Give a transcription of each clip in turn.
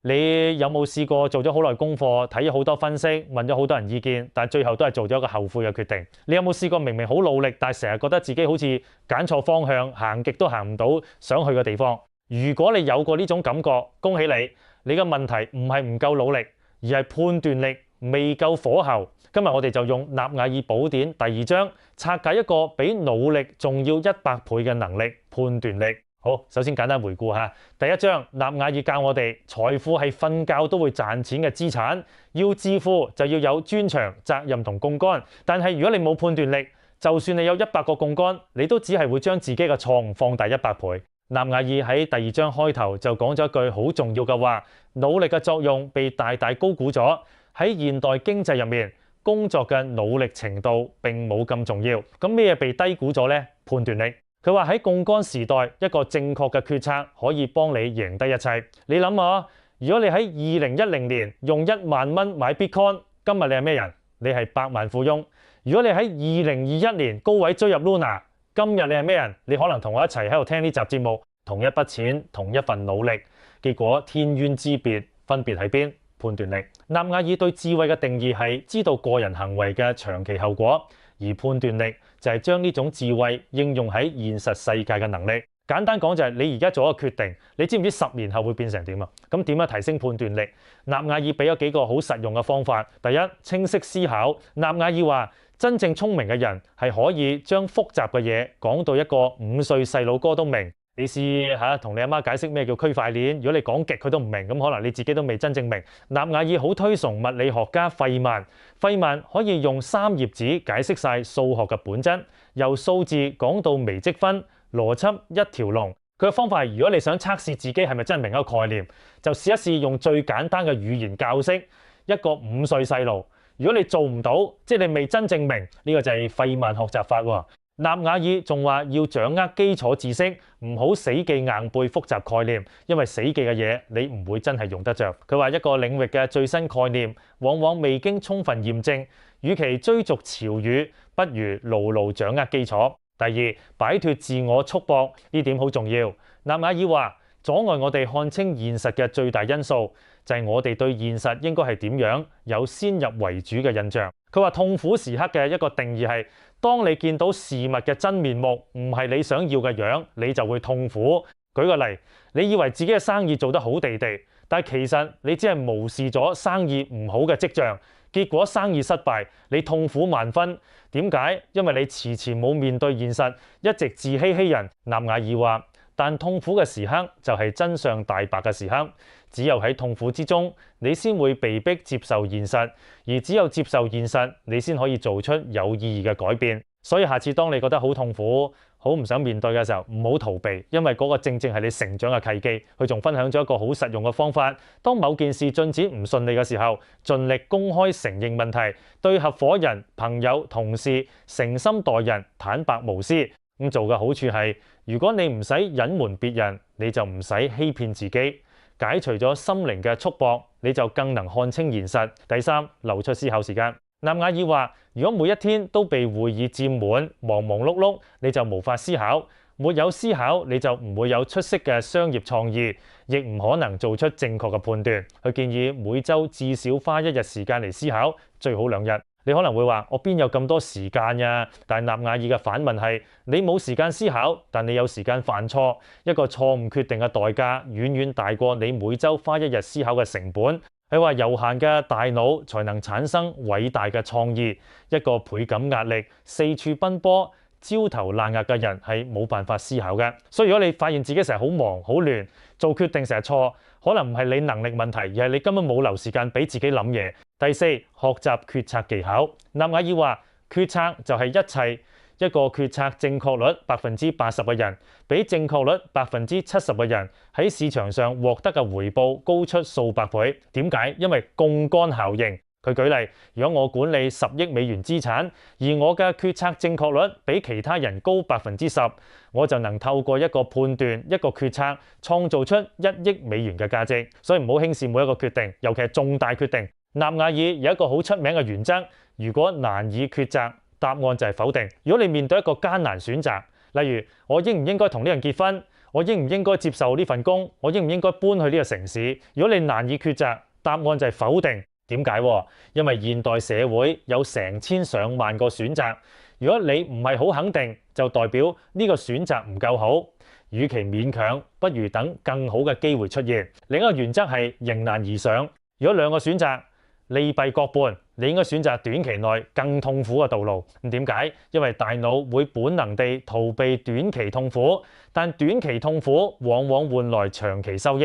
你有冇試過做咗好耐功課，睇咗好多分析，問咗好多人意見，但最後都係做咗一個後悔嘅決定？你有冇試過明明好努力，但係成日覺得自己好似揀錯方向，行極都行唔到想去嘅地方？如果你有過呢種感覺，恭喜你，你嘅問題唔係唔夠努力，而係判斷力未夠火候。今日我哋就用納瓦爾寶典第2章拆解一個比努力仲要100倍嘅能力——判斷力。好，首先簡單回顧下第1章，納瓦爾教我哋財富係瞓覺都會賺錢嘅資產，要致富就要有專長、責任同槓桿。但係如果你冇判斷力，就算你有100個槓桿，你都只係會將自己嘅錯誤放大100倍。納瓦爾喺第2章開頭就講咗一句好重要嘅話：努力嘅作用被大大高估咗。喺現代經濟入面，工作嘅努力程度並冇咁重要。咁咩被低估咗呢？判斷力。佢話喺槓桿時代，一個正確嘅決策可以幫你贏低一切。你諗下，如果你喺2010年用1萬蚊買 Bitcoin， 今日你係咩人？你係百萬富翁。如果你喺2021年高位追入 Luna， 今日你係咩人？你可能同我一齊喺度聽呢集節目，同一筆錢，同一份努力，結果天淵之別，分別喺邊？判斷力。納瓦爾對智慧嘅定義係知道個人行為嘅長期後果，而判斷力就係將呢種智慧應用喺現實世界嘅能力。簡單講就係你而家做一個決定，你知唔知10年後會變成點啊？咁點樣提升判斷力？納瓦爾俾咗幾個好實用嘅方法。第一，清晰思考。納瓦爾話，真正聰明嘅人係可以將複雜嘅嘢講到一個5歲細路哥都明。你試下同你阿媽解釋咩叫區塊鏈，如果你講極佢都唔明，咁可能你自己都未真正明。納瓦爾好推崇物理學家費曼，費曼可以用3頁紙解釋晒數學嘅本質，由數字講到微積分、邏輯一條龍。佢嘅方法係，如果你想測試自己係咪真明一個概念，就試一試用最簡單嘅語言教識一個5歲細路。如果你做唔到，即係你未真正明，呢個就係費曼學習法喎。納瓦爾仲話要掌握基礎知識，唔好死記硬背複雜概念，因為死記嘅嘢你唔會真係用得着。佢話一個領域嘅最新概念，往往未經充分驗證，與其追逐潮語，不如牢牢掌握基礎。第二，擺脫自我束縛，呢點好重要。納瓦爾話，阻礙我哋看清現實嘅最大因素，就係我哋對現實應該係點樣有先入為主嘅印象。佢話痛苦時刻嘅一個定義係，當你見到事物嘅真面目唔係你想要嘅樣，你就會痛苦。舉個例，你以為自己嘅生意做得好地地，但其實你只係無視咗生意唔好嘅跡象，結果生意失敗，你痛苦萬分。點解？因為你遲遲冇面對現實，一直自欺欺人。納瓦爾話，但痛苦嘅時刻就係真相大白嘅時刻，只有喺痛苦之中，你先會被迫接受現實，而只有接受現實，你先可以做出有意義嘅改變。所以下次當你覺得好痛苦、好唔想面對嘅時候，唔好逃避，因為嗰個正正係你成長嘅契機。佢仲分享咗一個好實用嘅方法，當某件事進展唔順利嘅時候，盡力公開承認問題，對合夥人、朋友、同事誠心待人，坦白無私。咁做嘅好處係，如果你唔使隱瞞別人，你就唔使欺騙自己，解除咗心靈嘅束縛，你就更能看清現實。第三，留出思考時間。納瓦爾話，如果每一天都被會議佔滿，忙忙碌碌，你就無法思考。沒有思考，你就唔會有出色嘅商業創意，亦唔可能做出正確嘅判斷。佢建議每週至少花1日時間嚟思考，最好2日。你可能會話，我邊有咁多時間呀？但納瓦爾嘅反問係，你冇時間思考，但你有時間犯錯。一個錯誤決定嘅代價遠遠大過你每週花1日思考嘅成本。佢話有限嘅大腦才能產生偉大嘅創意。一個倍感壓力、四處奔波、焦頭爛額嘅人係冇辦法思考嘅。所以如果你發現自己成日好忙好亂，做決定成日錯，可能唔係你能力問題，而係你根本冇留時間俾自己諗嘢。第四，學習決策技巧。納瓦爾話，決策就係一切。一個決策正確率80%嘅人，比正確率70%嘅人喺市場上獲得嘅回報高出數百倍。點解？因為槓桿效應。佢舉例，如果我管理10億美元資產，而我嘅決策正確率比其他人高10%，我就能透過一個判斷、一個決策，創造出1億美元嘅價值。所以唔好輕視每一個決定，尤其係重大決定。納瓦爾有一個好出名嘅原則，如果難以抉擇，答案就係否定。如果你面對一個艱難選擇，例如我應唔應該同呢人結婚，我應唔應該接受呢份工？我應唔應該搬去呢個城市？如果你難以抉擇，答案就係否定。點解？因為現代社會有成千上萬個選擇，如果你唔係好肯定，就代表呢個選擇唔夠好。與其勉強，不如等更好嘅機會出現。另一個原則係迎難而上。如果兩個選擇利弊各半，你應該選擇短期內更痛苦嘅道路。咁點解？因為大腦會本能地逃避短期痛苦，但短期痛苦往往換來長期收益。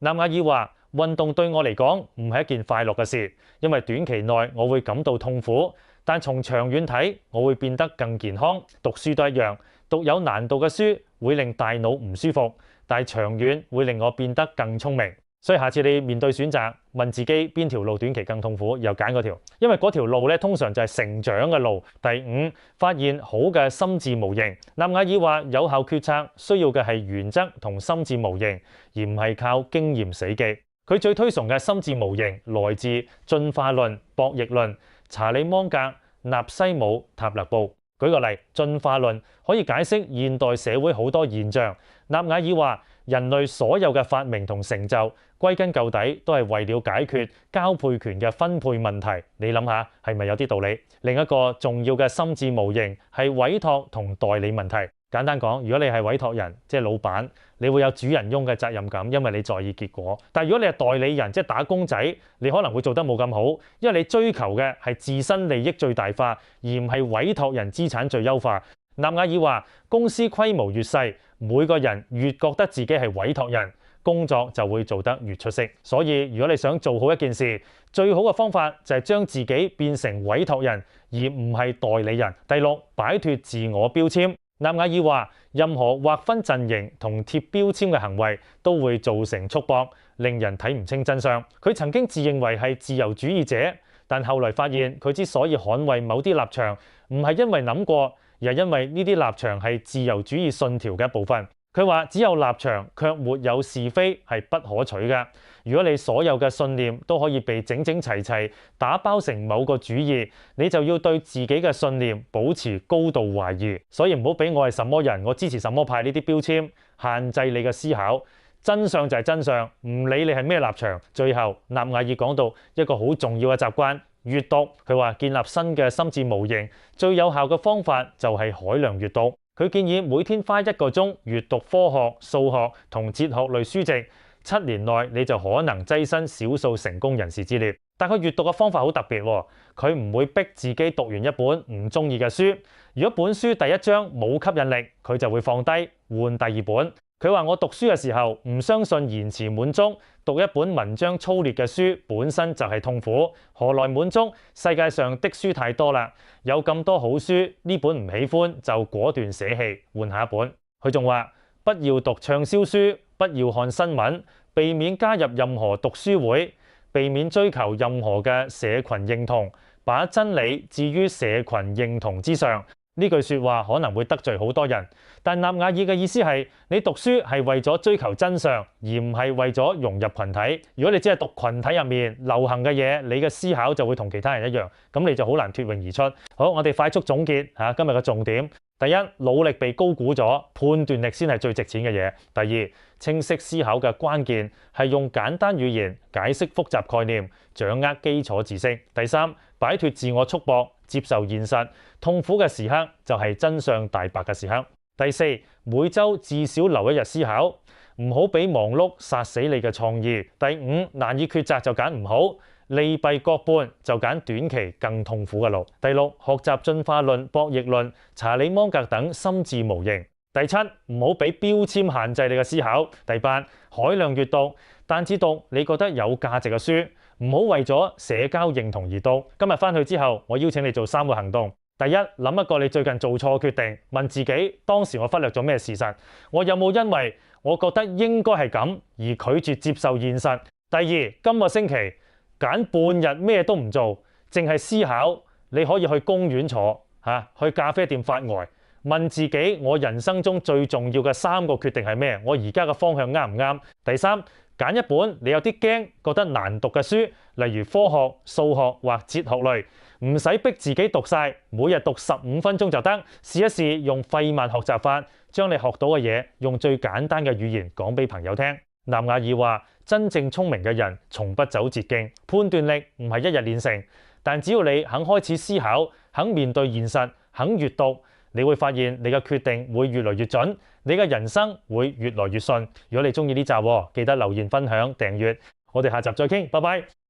納瓦爾話：運動對我嚟講唔係一件快樂嘅事，因為短期內我會感到痛苦，但從長遠睇，我會變得更健康。讀書都一樣，讀有難度嘅書會令大腦唔舒服，但係長遠會令我變得更聰明。所以下次你面對選擇，問自己邊條路短期更痛苦，又揀嗰條，因為嗰條路咧通常就係成長嘅路。第五，發現好嘅心智模型。納瓦爾話：有效決策需要嘅係原則同心智模型，而唔係靠經驗死記。佢最推崇嘅心智模型來自進化論、博弈論、查理芒格、納西姆塔勒布。舉個例，進化論可以解釋現代社會好多現象。納瓦爾話：人類所有嘅發明同成就，歸根究底都係為了解決交配權嘅分配問題。你諗下係咪有啲道理？另一個重要嘅心智模型係委託同代理問題。簡單講，如果你係委託人，即係老闆，你會有主人翁嘅責任感，因為你在意結果。但如果你係代理人，即係打工仔，你可能會做得冇咁好，因為你追求嘅係自身利益最大化，而唔係委託人資產最優化。納瓦爾話：公司規模越細，每個人越覺得自己係委託人，工作就會做得越出色。所以如果你想做好一件事，最好嘅方法就係將自己變成委託人，而唔係代理人。第六，擺脫自我標籤。納瓦爾話：任何劃分陣營同貼標籤嘅行為都會造成束縛，令人睇唔清真相。佢曾經自認為係自由主義者，但後來發現佢之所以捍衛某啲立場，唔係因為諗過，而係因為呢啲立場係自由主義信條嘅一部分。佢話：只有立場卻沒有是非係不可取嘅。如果你所有嘅信念都可以被整整齊齊打包成某個主義，你就要對自己嘅信念保持高度懷疑。所以唔好俾我係什麼人，我支持什麼派呢啲標籤限制你嘅思考。真相就係真相，唔理你係咩立場。最後，納瓦爾講到一個好重要嘅習慣：閱讀。佢話建立新嘅心智模型最有效嘅方法就係海量閱讀。佢建議每天花1個鐘閱讀科學、數學同哲學類書籍，7年內你就可能躋身少數成功人士之列。但佢閱讀嘅方法好特別喎，佢唔會逼自己讀完一本唔中意嘅書。如果本書第一章冇吸引力，佢就會放低換第二本。佢話：我讀書嘅時候唔相信延遲滿足，讀一本文章粗劣嘅書本身就係痛苦，何來滿足？世界上的書太多啦，有咁多好書，呢本唔喜歡就果斷捨棄，換下一本。佢仲話：不要讀暢銷書，不要看新聞，避免加入任何讀書會，避免追求任何嘅社群認同，把真理置於社群認同之上。呢句説話可能會得罪好多人，但納瓦爾嘅意思係你讀書係為咗追求真相，而唔係為咗融入群體。如果你只係讀群體入面流行嘅嘢，你嘅思考就會同其他人一樣，咁你就好難脫穎而出。好，我哋快速總結下今日嘅重點。第一，努力被高估咗，判斷力先係最值錢嘅嘢。第二，清晰思考嘅關鍵係用簡單語言解釋複雜概念，掌握基礎知識。第三，擺脫自我束縛，接受現實，痛苦嘅時刻就係真相大白嘅時刻。第四，每週至少留一日思考，唔好俾忙碌殺死你嘅創意。第五，難以抉擇就揀唔好，利弊各半就揀短期更痛苦嘅路。第六，學習進化論、博弈論、查理芒格等心智模型。第七，唔好俾標籤限制你嘅思考。第八，海量閱讀，但只讀你覺得有價值嘅書，唔好為咗社交認同而讀。今日返去之後，我邀請你做3個行動。第一，諗一個你最近做錯決定，問自己當時我忽略咗咩事實，我有冇因為我覺得應該係咁而拒絕接受現實。第二，今個星期揀半日咩都唔做，淨係思考，你可以去公園坐去咖啡店發呆，問自己我人生中最重要嘅3個決定係咩？我而家嘅方向啱唔啱？第三，揀一本你有啲驚覺得難讀嘅書，例如科學、數學或哲學類，唔使逼自己讀晒，每日讀15分鐘就得。試一試用費曼學習法，將你學到嘅嘢用最簡單嘅語言講俾朋友聽。南亞爾話：真正聰明嘅人從不走捷徑，判斷力唔係一日練成，但只要你肯開始思考，肯面對現實，肯閱讀，你會發現你嘅決定會越來越準，你嘅人生會越來越順。如果你鍾意呢集，記得留言、分享、訂閱。我哋下集再傾，拜拜。